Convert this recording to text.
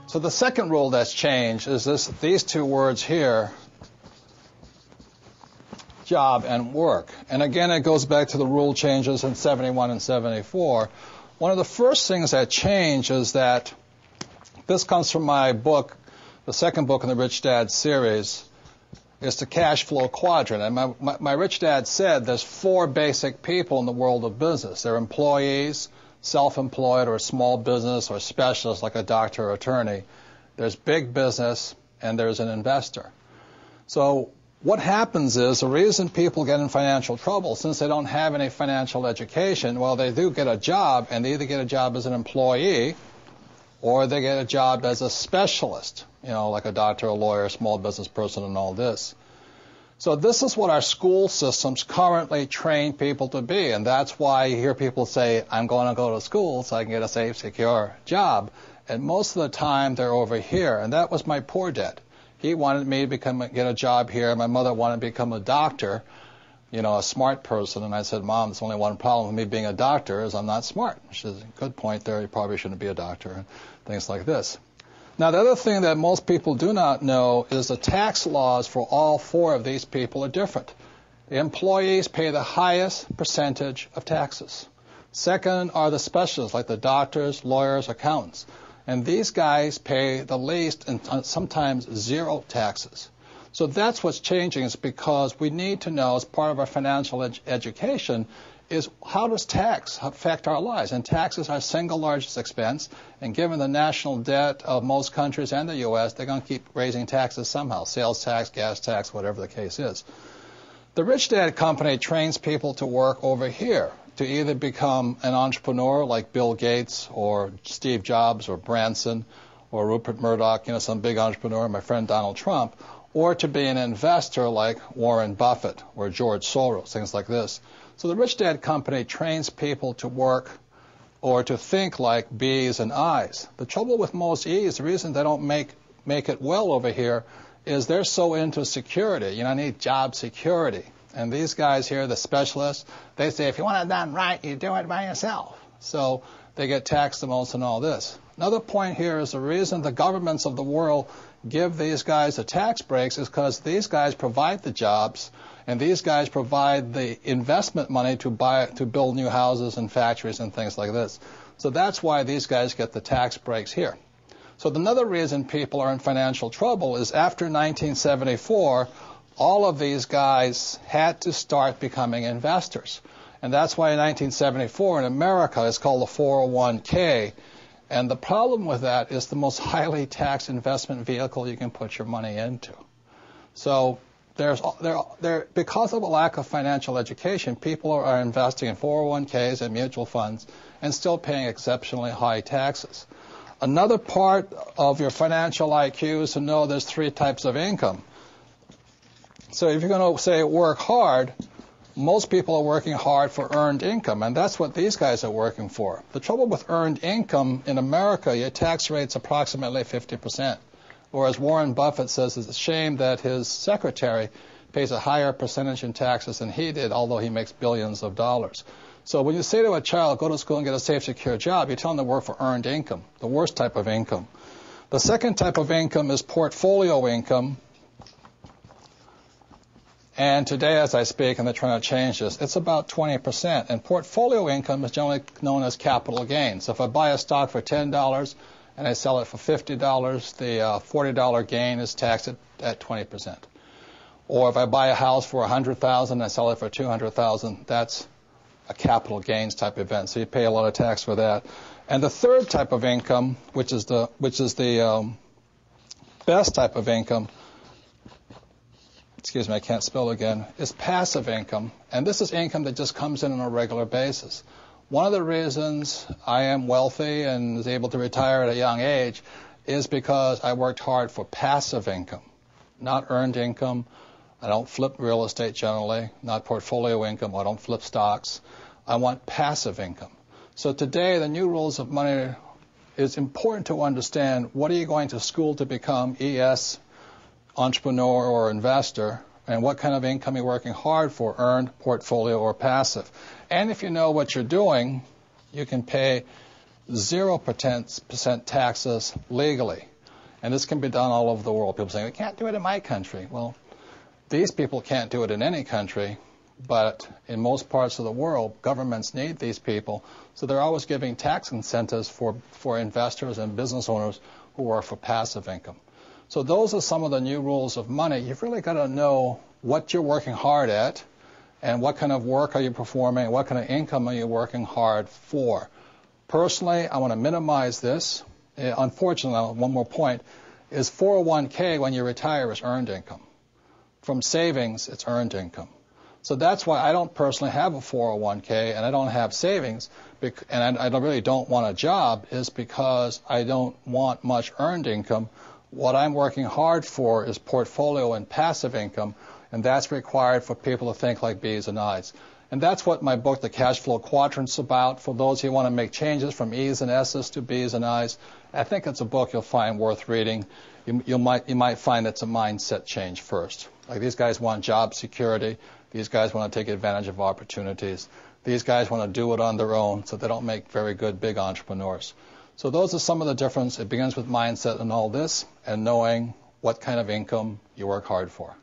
So the second rule that's changed is these two words here, job and work. And again, it goes back to the rule changes in 71 and 74. One of the first things that changed is that, this comes from my book, the second book in the Rich Dad series, is the cash flow quadrant. And my Rich Dad said there's four basic people in the world of business. They're employees, self-employed or small business or specialists like a doctor or attorney. There's big business, and there's an investor. So what happens is the reason people get in financial trouble, since they don't have any financial education, well, they do get a job, and they either get a job as an employee or they get a job as a specialist, like a doctor, a lawyer, a small business person, and all this. So this is what our school systems currently train people to be, and that's why you hear people say, I'm going to go to school so I can get a safe, secure job. And most of the time, they're over here, and that was my poor dad. He wanted me to get a job here. My mother wanted to become a doctor, a smart person. And I said, Mom, there's only one problem with me being a doctor is I'm not smart. She says, good point there. You probably shouldn't be a doctor, and things like this. Now, the other thing that most people do not know is the tax laws for all four of these people are different. The employees pay the highest percentage of taxes. Second are the specialists, like the doctors, lawyers, accountants. And these guys pay the least and sometimes zero taxes. So that's what's changing, is because we need to know, as part of our financial education, is how does tax affect our lives? And taxes are our single largest expense. And given the national debt of most countries and the U.S., they're going to keep raising taxes somehow, sales tax, gas tax, whatever the case is. The Rich Dad Company trains people to work over here, to either become an entrepreneur like Bill Gates or Steve Jobs or Branson or Rupert Murdoch, some big entrepreneur, my friend Donald Trump, or to be an investor like Warren Buffett or George Soros, things like this. So the Rich Dad Company trains people to work or to think like B's and I's. The trouble with most E's, the reason they don't make it well over here, is they're so into security. I need job security. And these guys here, the specialists, they say, if you want it done right, you do it by yourself. So they get taxed the most and all this. Another point here is the reason the governments of the world give these guys the tax breaks is because these guys provide the jobs, and these guys provide the investment money to build new houses and factories and things like this. So that's why these guys get the tax breaks here. So another reason people are in financial trouble is after 1974, all of these guys had to start becoming investors. And that's why in 1974 in America it's called the 401k. And the problem with that is the most highly taxed investment vehicle you can put your money into. So because of a lack of financial education, people are investing in 401ks and mutual funds and still paying exceptionally high taxes. Another part of your financial IQ is to know there's three types of income. So if you're going to say work hard, most people are working hard for earned income, and that's what these guys are working for. The trouble with earned income in America, your tax rate's approximately 50%, whereas Warren Buffett says it's a shame that his secretary pays a higher percentage in taxes than he did, although he makes billions of dollars. So when you say to a child, go to school and get a safe, secure job, you tell them to work for earned income, the worst type of income. The second type of income is portfolio income. And today, as I speak, and they're trying to change this, it's about 20%. And portfolio income is generally known as capital gains. So if I buy a stock for $10 and I sell it for $50, the $40 gain is taxed at 20%. Or if I buy a house for $100,000 and I sell it for $200,000, that's a capital gains type event. So you pay a lot of tax for that. And the third type of income, which is the best type of income, excuse me, I can't spell again, is passive income. And this is income that just comes in on a regular basis. One of the reasons I am wealthy and is able to retire at a young age is because I worked hard for passive income, not earned income. I don't flip real estate generally, not portfolio income. I don't flip stocks. I want passive income. So today, the new rules of money, it's important to understand what are you going to school to become, ES, entrepreneur or investor, and what kind of income you're working hard for, earned, portfolio, or passive. And if you know what you're doing, you can pay 0% taxes legally. And this can be done all over the world. People say, we can't do it in my country. Well, these people can't do it in any country, but in most parts of the world, governments need these people. So they're always giving tax incentives for investors and business owners who are for passive income. So those are some of the new rules of money. You've really got to know what you're working hard at and what kind of work are you performing, what kind of income are you working hard for. Personally, I want to minimize this. Unfortunately, one more point, is 401k when you retire is earned income. From savings, it's earned income. So that's why I don't personally have a 401k and I don't have savings, and I really don't want a job, is because I don't want much earned income. What I'm working hard for is portfolio and passive income, and that's required for people to think like B's and I's. And that's what my book, The Cash Flow Quadrant's about. For those who want to make changes from E's and S's to B's and I's, I think it's a book you'll find worth reading. You might find it's a mindset change first. Like, these guys want job security. These guys want to take advantage of opportunities. These guys want to do it on their own, so they don't make very good big entrepreneurs. So those are some of the difference. It begins with mindset and all this, and knowing what kind of income you work hard for.